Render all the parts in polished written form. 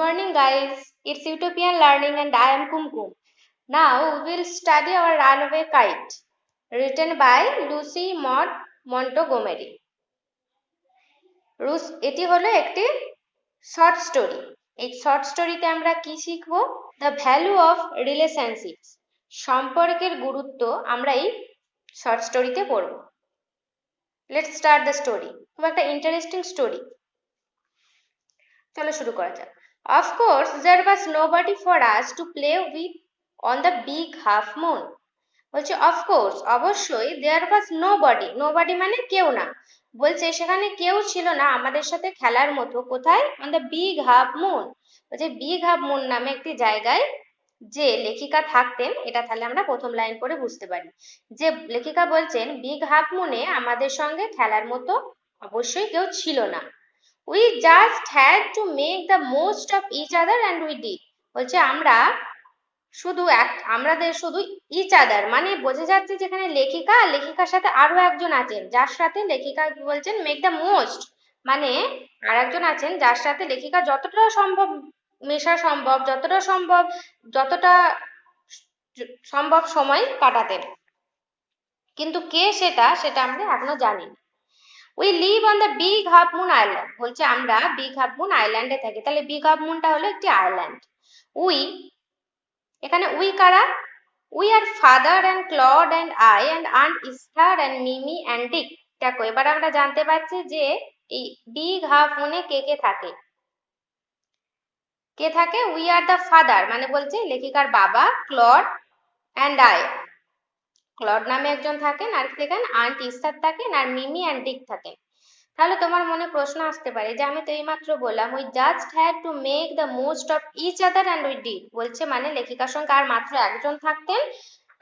morning, guys. It's Utopian Learning, and I am Kumkum. Now we will study our Runaway Kite, written by Lucy Maud Montgomery. এটি হলো একটি short story. এই short স্টোরিতে আমরা কি শিখব? দ্য ভ্যালু অফ রিলেশনশিপস, সম্পর্কের গুরুত্ব আমরা এই শর্ট স্টোরিতে পড়ব। Let's start the story. খুব একটা ইন্টারেস্টিং স্টোরি। চলো শুরু করা যাক। Of course, there was nobody for us to play with on the big half moon. বলছে অফকোর্স, অবশ্যই, দেয়ার ওয়াজ নোবডি। নোবডি মানে কেউ না। বলছে সেখানে কেউ ছিল না আমাদের সাথে খেলার মতো। কোথায়? On the big half moon. বলছে বিগ হাফ মুন নামে একটি জায়গায় যে লেখিকা থাকতেন, এটা তাহলে আমরা প্রথম লাইন পড়ে বুঝতে পারি। যে লেখিকা বলছেন বিগ হাফ মুনে আমাদের সঙ্গে খেলার মতো অবশ্যই কেউ ছিল না। We just had to make the most of each other and we did. বলছে আমাদের শুধু ইচ আদার মানে বোঝা যাচ্ছে যেখানে লেখিকা আর লেখিকার সাথে আরো একজন আছেন, যার সাথে লেখিকা বলছেন মেক দ্য মোস্ট, মানে আর একজন আছেন যার সাথে লেখিকা যতটা সম্ভব মেশা সম্ভব, যতটা সম্ভব সময় কাটাতেন। কিন্তু কে সেটা আমরা এখনো জানি না। We live on the big half moon island. বলছে আমরা বিগ হাফ মুন আইল্যান্ডে থাকি। তাহলে বিগ হাফ মুনটা হলো একটি আইল্যান্ড। এখানে উই কারা? We are father and Claude and I and aunt Esther and Mimi and Dick. দেখো এবার আমরা জানতে পারছি যে এই বিগ হাফ মুনে কে কে থাকে। কে থাকে? উই আর দ্য ফাদার মানে বলছে লেখিকার বাবা, ক্লড অ্যান্ড আই, ক্লড নামে একজন থাকেন, আর দেখেন আন্ট ইস্থার থাকেন, আর মিমি অ্যান্ড ডিক থাকেন। তাহলে তোমার মনে প্রশ্ন আসতে পারে যে আমি তো এইমাত্র বললাম we just had to make the most of each other and we did. বলছে মানে লেখিকার সঙ্গে আর মাত্র একজন থাকতেন,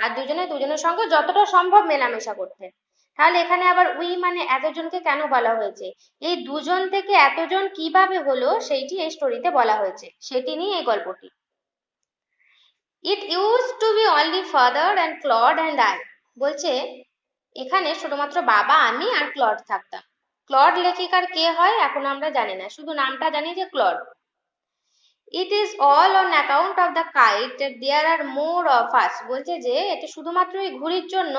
আর দুজনের সঙ্গে যতটা সম্ভব মেলামেশা করতেন। তাহলে এখানে আবার উই মানে এতজনকে কেন বলা হয়েছে? এই দুজন থেকে এতজন কিভাবে হলো সেইটি এই স্টোরিতে বলা হয়েছে, সেটি নিয়ে এই গল্পটি। It use to be only father and Claude and I. বলছে এখানে শুধুমাত্র বাবা, আমি আর ক্লড থাকতাম। ক্লড লেখিকার কে হয় এখন আমরা জানি না, শুধু নামটা জানি যে Claude. It is all on account of the kite there are more of us. বলছে যে এটা শুধুমাত্র এই ঘুড়ির জন্য,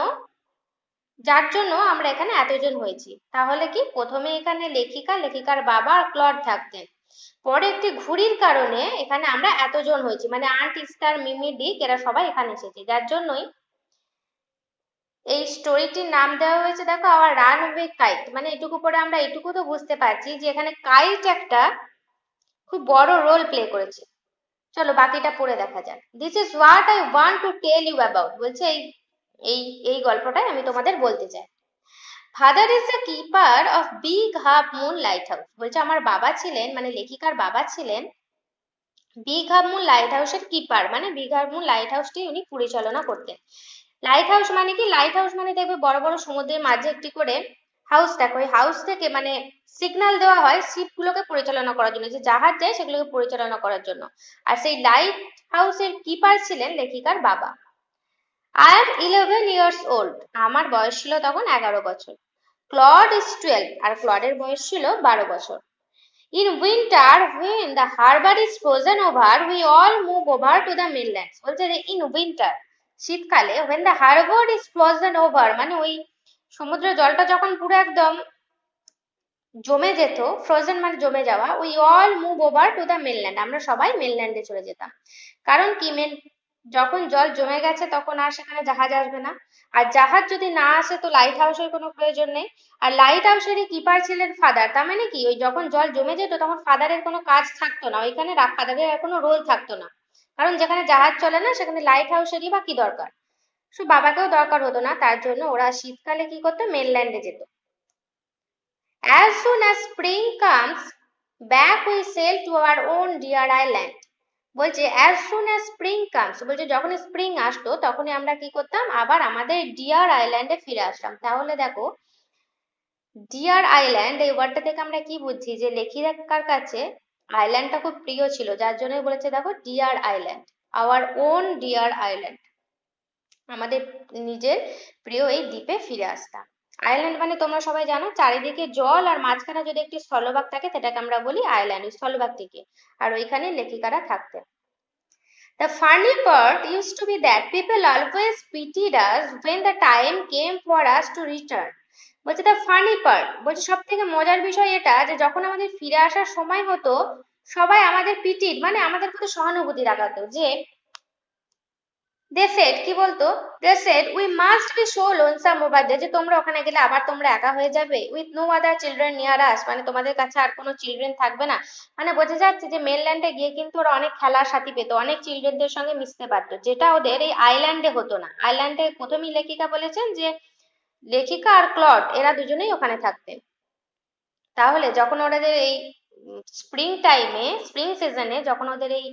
যার জন্য আমরা এখানে এতজন হয়েছি। তাহলে কি প্রথমে এখানে লেখিকার বাবা আর ক্লড থাকতেন, পরে একটি ঘুড়ির কারণে এখানে আমরা এতজন হয়েছি, মানে আন্ট ইস্টার, মিমি, ডিক এরা সবাই এখানে এসেছে, যার জন্যই এই স্টোরিটির নাম দেওয়া হয়েছে। দেখো আওয়ার রানওয়ে কাইট, মানে এটুকু পরে আমরা এটুকু তো বুঝতে পারছি যে এখানে কাইট একটা খুব বড় রোল প্লে করেছে। চলো বাকিটা পড়ে দেখা যাক। This is what I want to tell you about. বলছে এই এই গল্পটাই আমি তোমাদের বলতে চাই। Father is the keeper of big half moon lighthouse. বলছে আমার বাবা ছিলেন, মানে লেখিকার বাবা ছিলেন বিগ হাফ মুন লাইট হাউসের কিপার, মানে বিগ হাফ মুন লাইট হাউসটি উনি পরিচালনা করতেন। লাইট হাউস মানে কি? লাইট হাউস মানে দেখবে বড় বড় সমুদ্রের মাঝে একটি করে হাউস দেখো, ওই হাউস থেকে মানে সিগন্যাল দেওয়া হয় শিপগুলোকে পরিচালনা করার জন্য, যে জাহাজ যায় সেগুলোকে পরিচালনা করার জন্য। আর সেই লাইট হাউসের কিপার ছিলেন লেখিকার বাবা। I am 11 years old. আমার বয়স ছিল তখন 11 বছর। ক্লড ইজ 12, আর ক্লডের বয়স ছিল 12 বছর। In winter, when the harbor is frozen over, we all move over to the mainland. বলছে যে in winter, শীতকালে, when the harbor is frozen over মানে ওই সমুদ্রের জলটা যখন পুরো একদম জমে যেত, ফ্রোজেন মানে জমে যাওয়া, we all move over to the mainland, আমরা সবাই মেনল্যান্ডে চলে যেতাম। কারণ কি, যখন জল জমে গেছে তখন আর সেখানে জাহাজ আসবে না, আর জাহাজ যদি না আসে তো লাইট হাউসের কোনো প্রয়োজন নেই। আর লাইট হাউসেরই কিপার ছিলেন ফাদার, তার মানে কি ওই যখন জল জমে যেত তখন ফাদারের কোনো কাজ থাকতো না, ওইখানে ফাদারের আর কোনো রোল থাকতো না। কারণ যেখানে জাহাজ চলে না সেখানে লাইট হাউসেরই বা কি দরকার, শুধু বাবাকেও দরকার হতো না, তার জন্য ওরা শীতকালে কি করতো, মেনল্যান্ডে যেত। As soon as spring comes back we sail to our own dear island. বলছে as soon as spring comes, বলছে যখন স্প্রিং আসতো তখনই আমরা কি করতাম, আবার আমাদের ডিয়ার আইল্যান্ডে ফিরে আসতাম। তাহলে দেখো ডিয়ার আইল্যান্ড এই ওয়ার্ডটা থেকে আমরা কি বুঝছি, যে লেখিকার কাছে আইল্যান্ডটা খুব প্রিয় ছিল, যার জন্যই বলেছে দেখো dear island, our own dear island, আমাদের নিজের প্রিয় এই দ্বীপে ফিরে আসতাম। আইল্যান্ড মানে তোমরা সবাই জানো চারিদিকে জল আর মাঝখানে যদি একটি স্থলভাগ থাকে সেটাকে আমরা বলি আইল্যান্ড, স্থলভাগটিকে। আর ওইখানে লেখিকারা থাকতেন। The funny part used to be that people always pitied us when the time came for us to return. বলছে the funny part, বলছে সব থেকে মজার বিষয় এটা যে যখন আমাদের ফিরে আসার সময় হতো সবাই আমাদের পিটিড মানে আমাদের প্রতি সহানুভূতি দেখাতো, যে they said কি বলতো, they said we must be so lonesome over there, যে তোমরা ওখানে গেলে আবার তোমরা একা হয়ে যাবে, with no other children near us, মানে তোমাদের কাছে আর কোনো চিলড্রেন থাকবে না। মানে বোঝা যাচ্ছে যে মেনল্যান্ডে গিয়ে কিন্তু ওরা অনেক খেলার সাথী পেতো, অনেক চিলড্রেনদের সঙ্গে মিশতে পারতো, যেটা ওদের এই আইল্যান্ডে হতো না। আইল্যান্ডে প্রথমেই লেখিকা বলেছেন যে লেখিকা আর ক্লড এরা দুজনেই ওখানে থাকতেন। তাহলে যখন ওদের এই স্প্রিং সিজনে যখন ওদের এই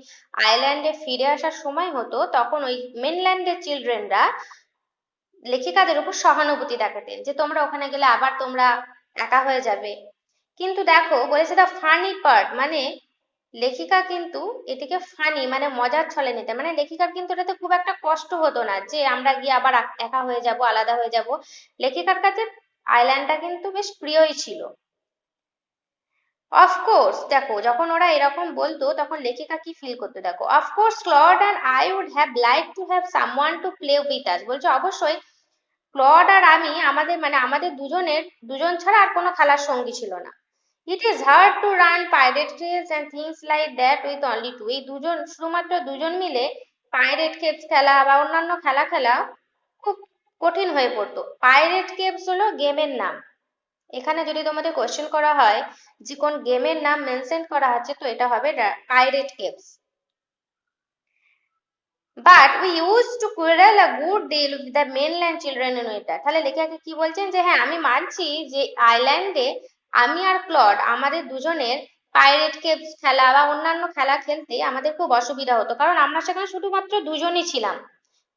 আইল্যান্ডে ফিরে আসার সময় হতো তখন ওই মেনল্যান্ডের চিলড্রেনরা লেখিকাদের উপর সহানুভূতি দেখাতেন, যে তোমরা ওখানে গেলে আবার তোমরা একা হয়ে যাবে। কিন্তু দেখো বলেছে দা ফানি পার্ট, মানে লেখিকা কিন্তু এটিকে ফানি মানে মজার ছলে নিতে, মানে লেখিকার কিন্তু এটাতে খুব একটা কষ্ট হতো না যে আমরা গিয়ে আবার একা হয়ে যাব, আলাদা হয়ে যাব। লেখিকার কাছে আইল্যান্ডটা কিন্তু বেশ প্রিয়ই ছিল। অফকোর্স দেখো যখন ওরা এরকম বলতো তখন লেখিকা কি ফিল করতো দেখো, of course Claude and I would have like to have someone to play with us, বলছে অবশ্যই ক্লড আর আমি আমাদের দুজন ছাড়া আর কোনো খেলার সঙ্গী ছিল না। It is hard to run pirate caves and things like that with only two, এই শুধুমাত্র দুজন মিলে পাইরেট কেভস খেলা বা অন্যান্য খেলা খেলা খুব কঠিন হয়ে পড়তো। পাইরেট কেভস হলো গেমের নাম। এখানে যদি তোমাদের কোশ্চেন করা হয় যে কোন গেমের নাম মেনশন করা আছে তো এটা হবে pirate caves. But we use to quarrel a good deal with the mainland children in winter, তাহলে লেখিকা কি বলছেন যে হ্যাঁ আমি মানছি যে আইল্যান্ডে আমি আর ক্লড আমাদের দুজনের পাইরেট কেভস খেলা বা অন্যান্য খেলা খেলতে আমাদের খুব অসুবিধা হতো, কারণ আমরা সেখানে শুধুমাত্র দুজনই ছিলাম,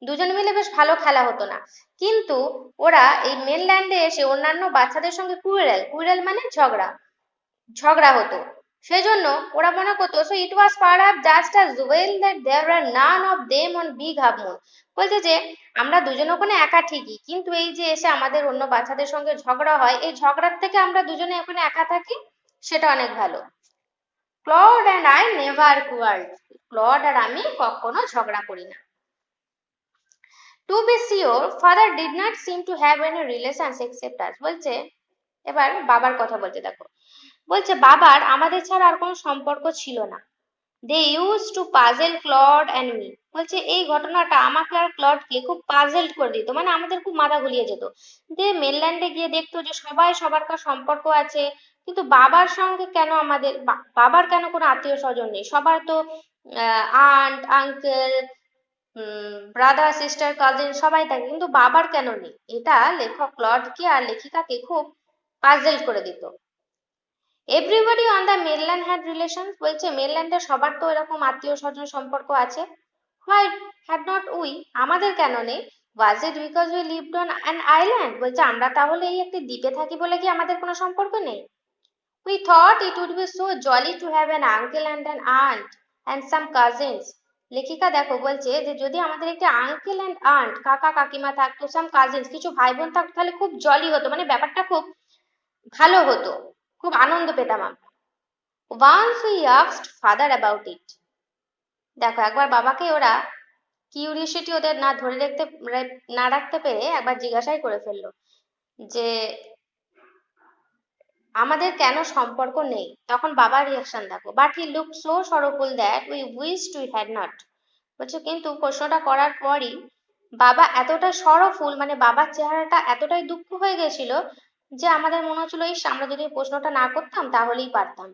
দুজন মিলে বেশ ভালো খেলা হতো না। কিন্তু ওরা এই মেনল্যান্ডে এসে অন্যান্য বাচ্চাদের সঙ্গে কুইরেল মানে ঝগড়া হতো। সেই জন্য ওরা মনে করতো so it was perhaps just as well that there were none of them on big half moon, বলছে যে আমরা দুজন ওখানে একা ঠিকই, কিন্তু এই যে এসে আমাদের অন্য বাচ্চাদের সঙ্গে ঝগড়া হয় এই ঝগড়ার থেকে আমরা দুজনে ওখানে একা থাকি সেটা অনেক ভালো। Claude and I never quarreled, Claude আর আমি কখনো ঝগড়া করি না। To be sure father did not seem to have any relations except us, বলছে এবার বাবার কথা বলতে দেখো, বলছে বাবার আমাদের ছাড়া আর কোনো সম্পর্ক ছিল না। They use to puzzle Claude and me, বলছে এই ঘটনাটা আমাকে আর ক্লডকে খুব পাজেলড করে দিত, মানে আমাদের খুব মাথা ঘুরিয়ে যেত। যে মেনল্যান্ডে গিয়ে দেখতো যে সবাই সবার সম্পর্ক আছে, কিন্তু বাবার সঙ্গে কেন আমাদের বাবার কেন কোনো আত্মীয় স্বজন নেই, সবার তো aunt uncle brother sister cousin সবাই থাকে, কিন্তু বাবার কেন নেই, এটা লেখক ক্লডকে আর লেখিকাকে খুব পাজেল করে দিত। Everybody on the mainland had relation, বলছে মেনল্যান্ডে সবার তো এরকম আত্মীয় স্বজন সম্পর্ক আছে। হোয়াই হ্যাড নট উই, আমাদের কেন নেই? Was it because we lived on an island, বলছে আমরা তাহলে এই একটি দ্বীপে থাকি বলে কি আমাদের কোনো সম্পর্ক নেই? We thought it would be so jolly to have an uncle and an aunt and some cousins, লেখিকা দেখো বলছে যে যদি আমাদের একটি আঙ্কেল অ্যান্ড আন্ট কাকা কাকিমা থাকতো, সাম কাজিনস কিছু ভাই বোন থাকতো, তাহলে খুব জলি হতো, মানে ব্যাপারটা খুব ভালো হতো, খুব আনন্দ পেতাম আমরা। Once we asked father about it, দেখো একবার বাবাকে ওরা কিউরিওসিটি ওদের না রাখতে পেরে একবার জিজ্ঞাসাই করে ফেললো যে আমাদের কেন সম্পর্ক নেই। তখন বাবার রিয়াকশন দেখো, but he look so sorrowful that we wished we had not, বলছে কিন্তু প্রশ্নটা করার পরই বাবা এতটা সরফুল, মানে বাবার চেহারাটা এতটাই দুঃখ হয়ে গেছিল যে আমাদের মনে হচ্ছিল ইস আমরা যদি প্রশ্নটা না করতাম তাহলেই পারতাম।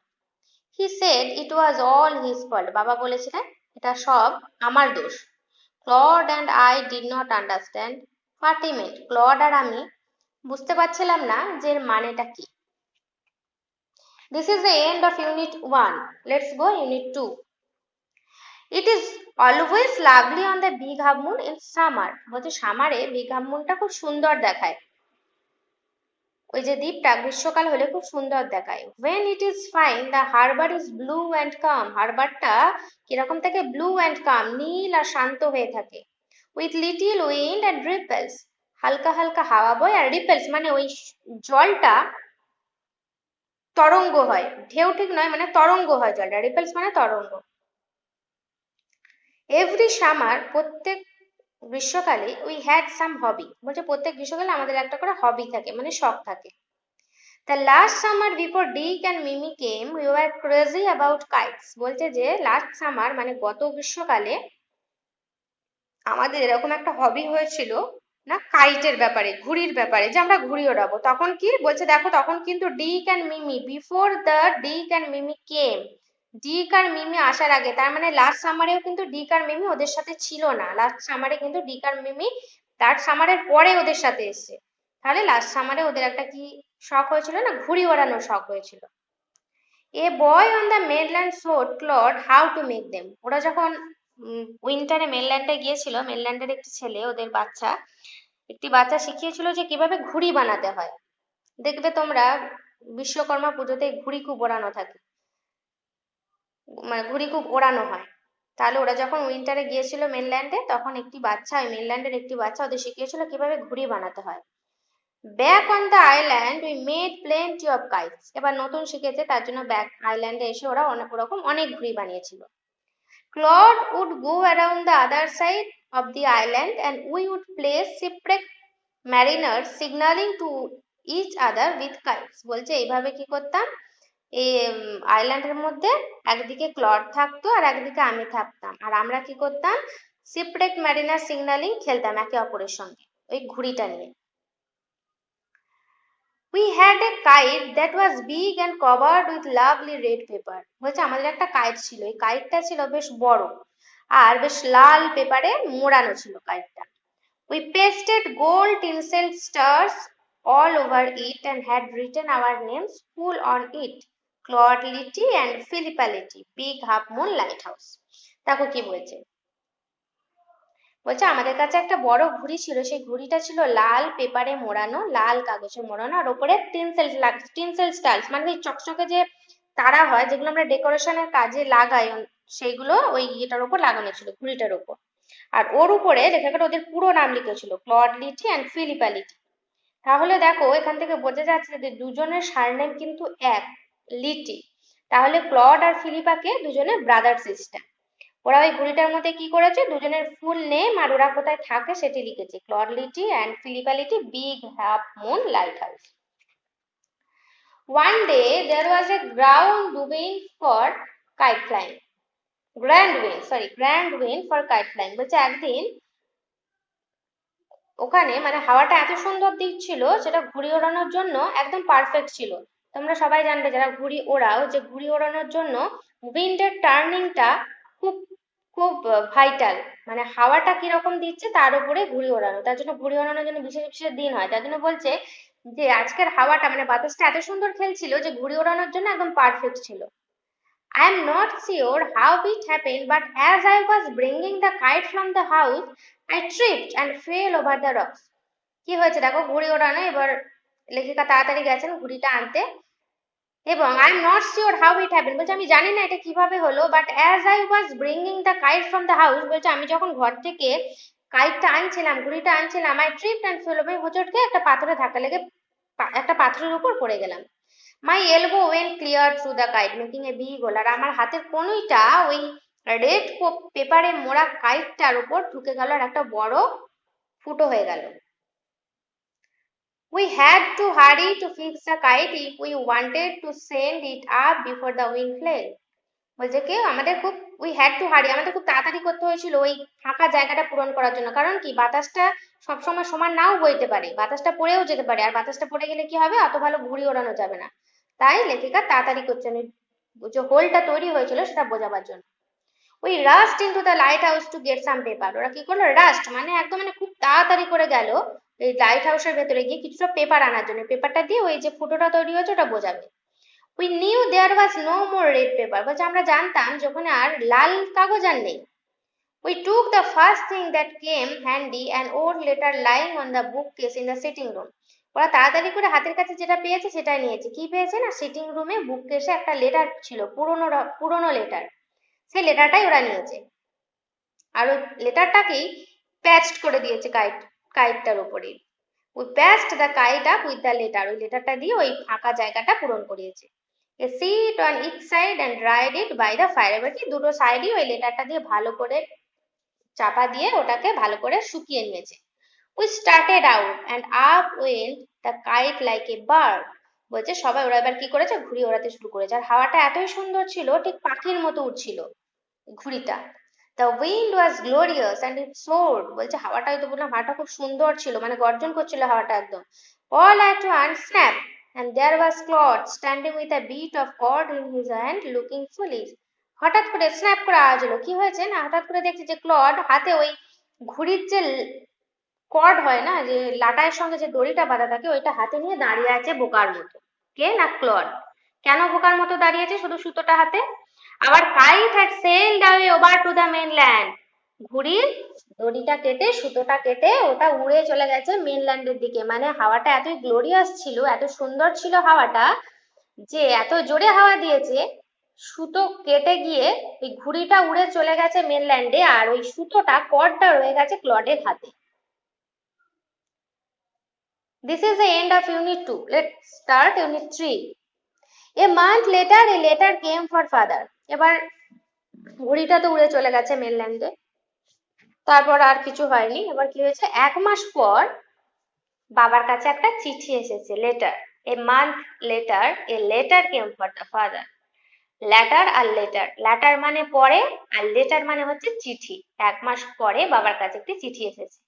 He said it was all his fault, বাবা বলেছিলেন এটা সব আমার দোষ। Claude and I did not understand what he meant, ক্লড আর আমি বুঝতে পারছিলাম না যে এর মানেটা কি। This is the end of Unit 1. Let's go Unit 2. It is always lovely on the big half moon in summer, বলছে সামারে বিগ হাফ মুনটা খুব সুন্দর দেখায়, ওই যে দ্বীপটা গ্রীষ্মকাল হলে খুব সুন্দর দেখায়। When it is fine the harbor is blue and calm, হারবারটা কিরকম থাকে, ব্লু অ্যান্ড কাম নীল আর শান্ত হয়ে থাকে। With little wind and ripples, হালকা হালকা হাওয়া বয়, আর রিপেলস মানে ওই জলটা তরঙ্গ হয়, ঢেউ ঠিক নয়, মানে তরঙ্গ হয় জলটা, রিপেলস মানে তরঙ্গ। এভরি সামার, প্রত্যেক গ্রীষ্মকালে, উই হ্যাড সাম হবি, বলছে প্রত্যেক গ্রীষ্মকালে আমাদের একটা করে হবি থাকে, মানে শখ থাকে। The last summer before Dick and Mimi came, we were crazy about kites. বলছে যে লাস্ট সামার মানে গত গ্রীষ্মকালে আমাদের এরকম একটা হবি হয়েছিল না, কাইটের ব্যাপারে, ঘুড়ির ব্যাপারে, যে আমরা ঘুড়ি ওড়াবো। তখন কি বলছে দেখো, তখন কিন্তু Dick and Mimi, before the Dick and Mimi came, Dick আর মিমি আসার আগে, তার মানে লাস্ট সামারেও কিন্তু ডিক আর মিমি ওদের সাথে ছিল না, লাস্ট সামারে কিন্তু ডিক আর মিমি তার সামারের পরে ওদের সাথে এসছে। তাহলে লাস্ট সামারে ওদের একটা কি শখ হয়েছিল না, ঘুড়ি ওড়ানোর শখ হয়েছিল। A boy on the mainland showed Claude how to make them, ওরা যখন উইন্টারে মেনল্যান্ডে গিয়েছিল, মেনল্যান্ডের একটি ছেলে, ওদের বাচ্চা, একটি বাচ্চা শিখিয়েছিল যে কিভাবে ঘুড়ি বানাতে হয়। দেখবে তোমরা বিশ্বকর্মা পুজোতে ঘুড়ি খুব ওড়ানো থাকে, মানে ঘুড়ি খুব ওড়ানো হয়। তাহলে ওরা যখন উইন্টারে গিয়েছিল মেনল্যান্ডে, তখন একটি বাচ্চা, ওই মেনল্যান্ডের একটি বাচ্চা ওদের শিখিয়েছিল কিভাবে ঘুড়ি বানাতে হয়। Back on the island we made plenty of kites, এবার নতুন শিখেছে তার জন্য ব্যাক আইল্যান্ডে এসে ওরা অনেক রকম অনেক ঘুড়ি বানিয়েছিল। Claude would go around the other side of the island and we would place shipwreck mariners signalling to each other with kites, বলছে এইভাবে কি করতাম, এই আইল্যান্ডের মধ্যে একদিকে ক্লড থাকতো আর একদিকে আমি থাকতাম, আর আমরা কি করতাম, শিপরেক ম্যারিনার সিগনালিং খেলতাম একে অপরের সঙ্গে ওই ঘুড়িটা নিয়ে। We had a kite that was big and covered with lovely red paper, বলছে আমাদের একটা কাইট ছিল, এই কাইটটা ছিল বেশ বড় আর বেশ লাল পেপারে মোড়ানো ছিল কাইটটা। We pasted gold tinsel stars all over it and had written our names full on it, Claude Litty and Philippa Litty, Big Half Moon Lighthouse। দেখো কি বলছে, বলছে আমাদের কাছে একটা বড় ঘুড়ি ছিল, সেই ঘুড়িটা ছিল লাল পেপারে মোড়ানো, লাল কাগজে মোড়ানো, আর ওপরে টিনসেল স্টাইলস মানে ওই চকচকে যে তারা হয় যেগুলো আমরা ডেকোরেশনের কাজে লাগাই, সেইগুলো ওই এটার উপর লাগানো ছিল, ঘুড়িটার উপর। আর ওর উপরে লেখাটা ওদের পুরো নাম লিখেছিল, Claude Lity and Philippa Lity. তাহলে দেখো এখান থেকে বোঝা যাচ্ছে যে দুজনের সারনেম কিন্তু এক, লিটি। তাহলে ক্লড আর ফিলিপাকে দুজনে ব্রাদার সিস্টার। ওরা ওই ঘুড়িটার মধ্যে কি করেছে, দুজনের ফুল নেম আর ওরা কোথায় থাকে সেটি লিখেছে, Claude Lity and Philippa Lity, big half moon lighthouse. One day there was a grand wind for kite flying, বলছে একদিন ওখানে মানে হাওয়াটা এত সুন্দর দিচ্ছিল, সেটা ঘুড়ি ওড়ানোর জন্য একদম পারফেক্ট ছিল। তোমরা সবাই জানবে যারা ঘুড়ি ওড়াও, যে ঘুড়ি ওড়ানোর জন্য উইন্ডের টার্নিংটা খুব খুব ভাইটাল, মানে হাওয়াটা কিরকম দিচ্ছে তার উপরে ঘুড়ি ওড়ানো, তার জন্য ঘুড়ি ওড়ানোর জন্য বিশেষ বিশেষ দিন হয়। তার জন্য বলছে যে আজকের হাওয়াটা মানে বাতাসটা এত সুন্দর খেলছিল যে ঘুড়ি ওড়ানোর জন্য একদম পারফেক্ট ছিল। I am not sure how it happened, but as I was bringing the kite from the house, I tripped and fell over the rocks. কি হয়েছে দেখো, ঘুড়ি ওড়ানো, এবার লেখিকা তাড়াতাড়ি গেছেন ঘুড়িটা আনতে, এবং I am not sure how it happen, বলছে আমি জানি না এটা কিভাবে হলো, but as I was bringing the kite from the house, বলছে আমি যখন ঘর থেকে কাইটটা আনছিলাম, ঘুড়িটা আনছিলাম, আই ট্রিপড অ্যান্ড ফেল, আমি হোঁচটকে একটা পাথরে ধাক্কা লেগে একটা পাথরের উপর পড়ে গেলাম। My elbow went clear through the kite making a big hole, আর আমার হাতের কনুইটা ওই রেড পেপারে মোড়া কাইটটার উপর ঢুকে গেল আর একটা বড় ফুটো হয়ে গেল। We had to hurry to fix the kite if we wanted to send it up before the wind fell. বলছে কি আমাদের খুব উই হ্যাড টু হারি, আমাদের খুব তাড়াতাড়ি করতে হয়েছিল ওই ফাঁকা জায়গাটা পূরণ করার জন্য, কারণ কি বাতাসটা সবসময় সমান নাও বইতে পারে, বাতাসটা পড়েও যেতে পারে, আর বাতাসটা পড়ে গেলে কি হবে, অত ভালো ঘুড়ি ওড়ানো যাবে না। তাই লেখিকা তাড়াতাড়ি করছেন যে হোলটা তৈরি হয়েছিল সেটা বোঝাবার জন্য। ওই rushed into the lighthouse to get some paper, ওরা কি করলো, রাস্ট মানে একদম মানে খুব তাড়াতাড়ি করে গেল এই লাইট হাউসের ভেতরে গিয়ে কিছুটা পেপার আনার জন্য, পেপারটা দিয়ে ওই যে ফুটোটা তৈরি হয়েছে ওটা বোঝাবে। We knew there was no more red paper, বলছে আমরা জানতাম যে ওখানে আর লাল কাগজ আর নেই। We took the first thing that came handy, an old letter lying on the bookcase in the sitting room. ওরা তাড়াতাড়ি করে হাতের কাছে যেটা পেয়েছে সেটাই নিয়েছে। কি পেয়েছে না, সিটিং রুমে বুককেসে একটা লেটার ছিল, পুরোনো লেটার, সেই লেটারটাই ওরা নিয়েছে, আর ওই লেটারটাকেই প্যাচড করে দিয়েছে কাইটটার উপরে। We patched the kite up with the letter. ওই লেটারটা দিয়ে ওই ফাঁকা জায়গাটা পূরণ করিয়েছে। A seat on each side and dried it by the fire. এবার কি দুটো সাইডই ওই লেটারটা দিয়ে ভালো করে চাপা দিয়ে ওটাকে ভালো করে শুকিয়ে নিয়েছে। We started out and up went the kite like a bird. বলছে সবাই ওরা এবার কি করেছে, ঘুড়ি ওড়াতে শুরু করেছে। আর হাওয়াটা এতই সুন্দর ছিল, ঠিক পাখির মতো উঠছিল ঘুড়িটা। The wind was glorious and it soared. বলছে হাওয়াটাই তো বললাম, হাওয়াটা খুব সুন্দর ছিল, মানে গর্জন করছিল হাওয়াটা একদম। All at once snap and there was Claude standing with a bit of cord in his hand looking foolish. হঠাৎ করে স্ন্যাপ করে আওয়াজ হলো। কি হয়েছে না, হঠাৎ করে দেখছি যে ক্লড হাতে ওই ঘুড়ির যে কর্ড হয় না, যে লাটাইয়ের সঙ্গে যে দড়িটা বাঁধা থাকে, ওইটা হাতে নিয়ে দাঁড়িয়ে আছে বোকার মতো। কে না, ক্লড। কেন বোকার মতো দাঁড়িয়েছে শুধু সুতোটা হাতে? আবার kite had sailed away over to the mainland. ঘুড়ির দড়িটা কেটে, সুতোটা কেটে ওটা উড়ে চলে গেছে মেনল্যান্ডের দিকে। মানে হাওয়াটা এতই গ্লোরিয়াস ছিল, এত সুন্দর ছিল হাওয়াটা, যে এত জোরে হাওয়া দিয়েছে, সুতো কেটে গিয়ে ওই ঘুড়িটা উড়ে চলে গেছে মেনল্যান্ডে, আর ওই সুতোটা কর্ডটা রয়ে গেছে ক্লডের হাতে। This is the end of Unit 2. Let's start Unit 3. A month later, a letter came for father. এবার ঘুড়িটা তো উড়ে চলে গেছে মেনল্যান্ডে, তারপর আর কিছু হয়নি। এবার কি হয়েছে, এক মাস পর বাবার কাছে একটা চিঠি এসেছে, letter. A month later, a letter came for the father. Letter আর লেটার, লেটার মানে পরে, আর লেটার মানে হচ্ছে চিঠি। এক মাস পরে বাবার কাছে একটি চিঠি এসেছে।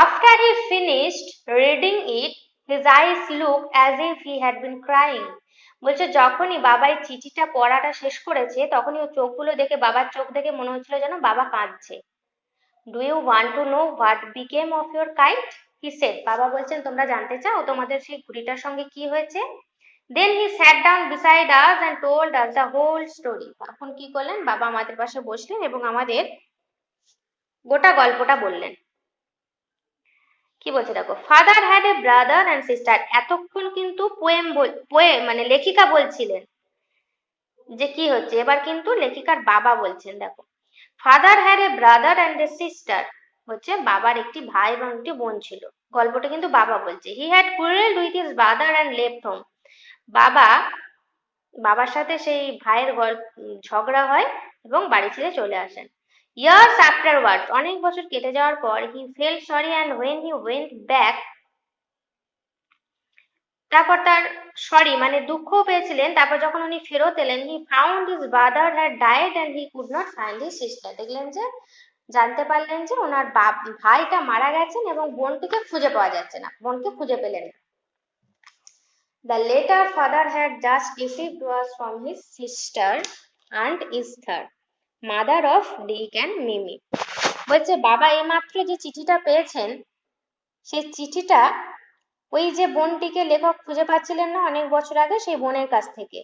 After he finished reading it, his eyes looked as if he had been crying. বলছে যখনই বাবা এই চিঠিটা পড়াটা শেষ করেছে, তখনই ওর চোখগুলো দেখে, বাবার চোখ দেখে মনে হচ্ছিল যেন বাবা কাঁদছে। Do you want to know what became of your kite? He said. বাবা বলছেন তোমরা জানতে চাও তোমাদের সেই ঘুড়িটার সঙ্গে কি হয়েছে? Then he sat down beside us and told us the whole story. তখন কি করলেন, বাবা আমাদের পাশে বসলেন এবং আমাদের গোটা গল্পটা বললেন। কি বলছে দেখো, father had a brother and sister. এতক্ষণ কিন্তু পোয়েম মানে লেখিকা বলছিলেন যে কি হচ্ছে, এবার কিন্তু লেখিকার বাবা বলছেন। দেখো, father had a brother and a sister, হচ্ছে বাবার একটি ভাই এবং একটি বোন ছিল। গল্পটা কিন্তু বাবা বলছে। He had quarreled with his brother and left home. বাবার সাথে সেই ভাইয়ের ঝগড়া হয় এবং বাড়ি ছেড়ে চলে আসেন। Years afterwards, অনেক বছর কেটে যাওয়ার পর, he felt sorry and when he went back, তারপর তার সরি মানে দুঃখও পেয়েছিলেন। তারপর যখন উনি ফেরত এলেন, he found his brother had died and he could not find his sister. দেখলেন যে, জানতে পারলেন যে ওনার ভাইটা মারা গেছেন এবং বোনটিকে খুঁজে পাওয়া যাচ্ছে না, বোনকে খুঁজে পেলেন না। The letter father had just received was from his sister Aunt Esther, mother of Dick and Mimi. বলছে বাবা এইমাত্র যে চিঠিটা পেয়েছেন, সেই চিঠিটা ওই যে বোনটিকে লেখক খুঁজে পাচ্ছিলেন না অনেক বছর আগে, সেই বোনের কাছ থেকে।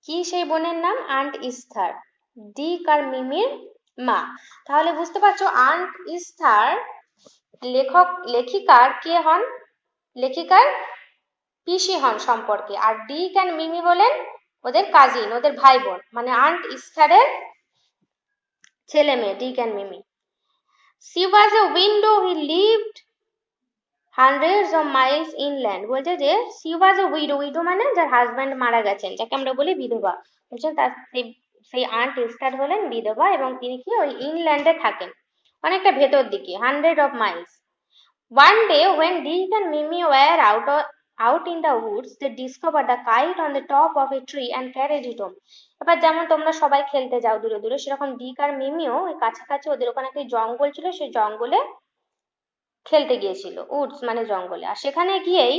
কি সেই বোনের নাম? আন্ট ইস্থার, ডিক আর মিমির মা। তাহলে বুঝতে পারছো আন্ট ইস্থার লেখিকার কে হন? লেখিকার পিসি হন সম্পর্কে। আর ডিক অ্যান্ড মিমি হলেন ওদের কাজিন, ওদের ভাই বোন, মানে আন্ট ইস্থারের ছেলে মেয়ে, Dick and Mimi. She was a widow who lived hundreds of miles inland. বলছে যে she was a widow, widow মানে যার হাজব্যান্ড মারা গেছেন, যাকে আমরা বলি বিধবা। বলছেন তার সেই আন্ট ইস্টার হলেন বিধবা এবং তিনি কি ওই ইনল্যান্ডে থাকেন, অনেকটা ভেতর দিকে, 100 of miles. One day when Dick and Mimi were out in the woods, they discovered a kite on the top of a tree and carried it home. এবার যেমন তোমরা সবাই খেলতে যাও দূরে দূরে, সেরকম ডিক আর মিমিও ওই কাছাকাছি, ওদের ওখানে একটা জঙ্গল ছিল, সেই জঙ্গলে খেলতে গিয়েছিল। উডস মানে জঙ্গলে। আর সেখানে গিয়েই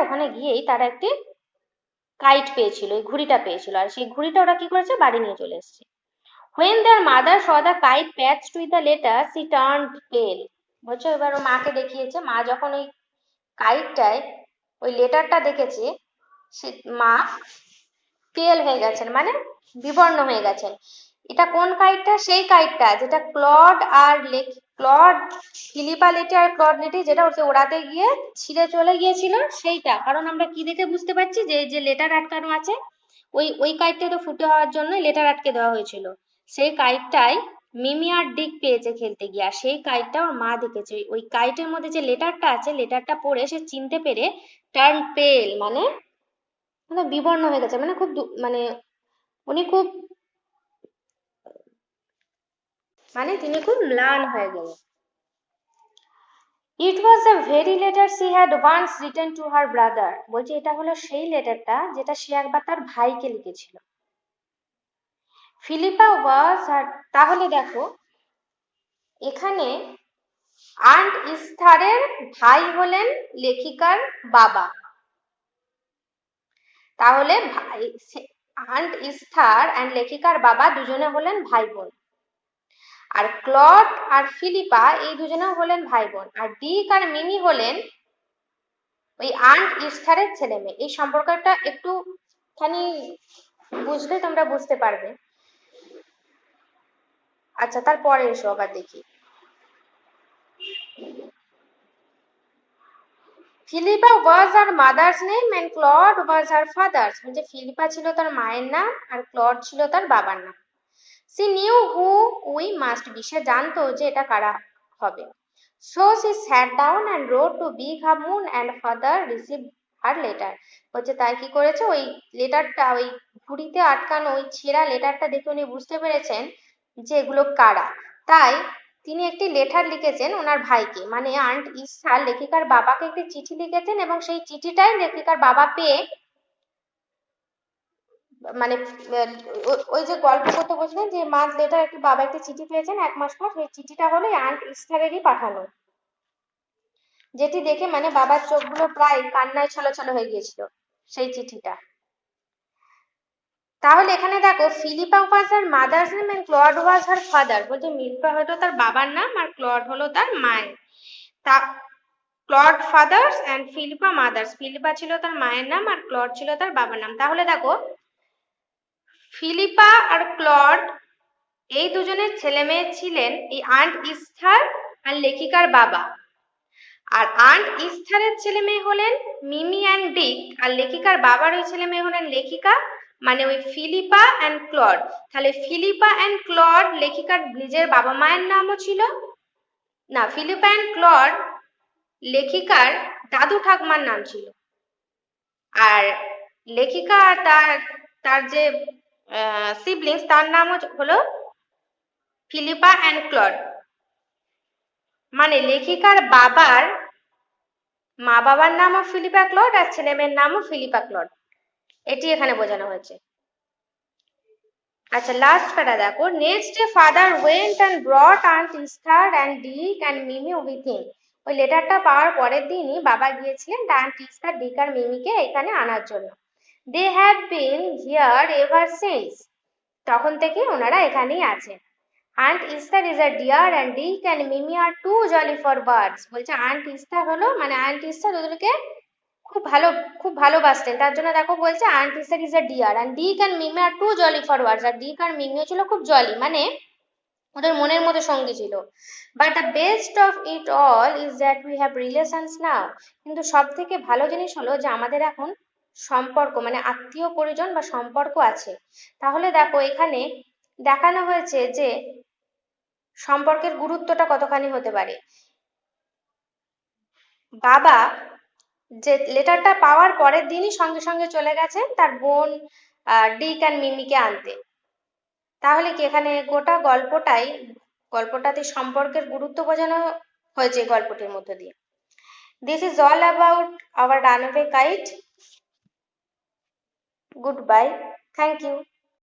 ওখানে গিয়েই তারা একটি কাইট পেয়েছিল, এই ঘুড়িটা পেয়েছিল। আর সেই ঘুড়িটা ওরা কি করেছে, বাড়ি নিয়ে চলে এসেছে। When their mother saw the kite patched with the letter, she turned pale. বলছো এবার ও মাকে দেখিয়েছে, মা যখন ওই কাইটটায় ওই লেটারটা দেখেছে, সে মা পেল হয়ে গেছেন, মানে বিবর্ণ হয়ে গেছেন। এটা কোন কাইটটা? সেই কাইটটা যেটা ক্লড ফিলিপা লেটি আর ক্লড লেটি যেটা ওড়াতে গিয়ে ছিঁড়ে চলে গিয়েছিল, সেইটা। কারণ আমরা কি দেখে বুঝতে পারছি যে যে লেটার আটকানো আছে, ওই কাইটটা তো ফুটে হওয়ার জন্য লেটার আটকে দেওয়া হয়েছিল। সেই কাইটটাই মিমি আর ডিক পেয়েছে খেলতে গিয়ে, আর সেই কাইটটা ওর মা দেখেছে। ওই কাইটের মধ্যে যে লেটারটা আছে, লেটারটা পড়ে সে চিনতে পেরে টার্ন পেল, মানে বিবর্ণ হয়ে গেছে, মানে খুব মানে উনি খুব তিনি খুব ম্লান হয়ে গেলেন। It was the very letter she had once written to her brother. বলছে এটা হলো সেই লেটারটা যেটা সে একবার তার ভাইকে লিখেছিল। ফিলিপা ওয়াজ আর, তাহলে দেখো এখানে আন্ট ইস্থারের ভাই হলেন লেখিকার বাবা। তাহলে আন্ট ইস্থার অ্যান্ড লেখিকার বাবা দুজনে হলেন ভাই বোন। আর ক্লড আর ফিলিপা এই দুজনেও হলেন ভাই বোন। আর ডিক আর মিমি হলেন ওই আন্ট ইস্থারের ছেলে মেয়ে। এই সম্পর্কটা একটুখানি বুঝলে তোমরা বুঝতে পারবে। আচ্ছা, তারপরে এসো আবার দেখি। Philippa was her mother's name and Claude was her father's. বলছে ফিলিপা ছিল তার মায়ের নাম আর ক্লড ছিল তার বাবার নাম। She knew who we must be. সে জানতো যে এটা কারা হবে। So she sat down and wrote to big moon and father receive her letter. বলছে তাই কি করেছে, ওই লেটারটা, ওই ঘুড়িতে আটকানো ওই ছেঁড়া লেটারটা দেখে উনি বুঝতে পেরেছেন যে এগুলো কারা। তাই তিনি একটি লেটার লিখেছেন ওনার ভাইকে, মানে আন্ট ইসার লেখিকার বাবাকে একটি চিঠি লিখেছেন, এবং সেই চিঠিটাই লেখিকার বাবা পেয়ে, মানে ওই যে গল্প করতে বসলেন যে মাস লেটার একটি বাবা একটি চিঠি পেয়েছেন 1 মাস পর, সেই চিঠিটা হলো আন্ট ইস্টারেরই পাঠানো, যেটি দেখে মানে বাবার চোখগুলো প্রায় কান্নায় ছলছল হয়ে গিয়েছিল সেই চিঠিটা। তাহলে এখানে দেখো Philippa was her mother's name and Claude was her father. বলছে মিল্পা হলো তার বাবার নাম আর ক্লড হলো তার মায়ের। তা Claude father's and Philippa mother's. Philippa ছিল তার মায়ের নাম আর ক্লড ছিল তার বাবার নাম। তাহলে দেখো ফিলিপা আর ক্লড এই দুজনের ছেলে মেয়ে ছিলেন এই আন্ট ইস্থার আর লেখিকার বাবা। আর আন্ট ইস্থারের ছেলে মেয়ে হলেন মিমি অ্যান্ড ডিক, আর লেখিকার বাবার ওই ছেলে মেয়ে হলেন লেখিকা, মানে ওই ফিলিপা অ্যান্ড ক্লড। তাহলে ফিলিপা অ্যান্ড ক্লড লেখিকার নিজের বাবা মায়ের নামও ছিল না, ফিলিপা অ্যান্ড ক্লড লেখিকার দাদু ঠাকুমার নাম ছিল। আর লেখিকা আর তার তার যে সিবলিংস তার নাম হলো ফিলিপা অ্যান্ড ক্লড। মানে লেখিকার বাবার মা বাবার নামও ফিলিপা ক্লড আর ছেলে মেয়ের নামও ফিলিপা ক্লড, এটি এখানে বোঝানো হয়েছে। আচ্ছা, লাস্ট প্যারা দেখো। Next day father went and brought aunt Esther and Dick and Mimi with him. ওই লেটারটা পাওয়ার পরের দিনই বাবা গিয়েছিলেন আন্ট ইস্থার, ডিক আর মিমিকে এখানে আনার জন্য। They have been here ever since. তখন থেকে ওনারা এখানেই আছেন। Aunt Esther is a dear and Dick and Mimi are too jolly for birds. বলছে আন্ট ইস্থার হলো, মানে আন্ট ইস্থার ওদেরকে খুব ভালোবাসতেন, তার জন্য দেখো বলছে aunt Esther is a dear and Dick and Mimi are too jolly for words. আর ডিক আর মিমিও ছিল খুব জলি, মানে ওদের মনের মতো সঙ্গী ছিল। But the best of it all is that we have relations now. কিন্তু সব থেকে ভালো জিনিস হলো যে আমাদের এখন সম্পর্ক, মানে আত্মীয় পরিজন বা সম্পর্ক আছে। তাহলে দেখো এখানে দেখানো হয়েছে যে সম্পর্কের গুরুত্বটা কতখানি হতে পারে। বাবা যে লেটারটা পাওয়ার পরের দিনই সঙ্গে সঙ্গে চলে গেছেন তার বোন ডিক আর মিমিকে আনতে। তাহলে কি এখানে গোটা গল্পটাতে সম্পর্কের গুরুত্ব বোঝানো হয়েছে গল্পটির মধ্যে দিয়ে। This is all about our runaway kite. Good bye, thank you.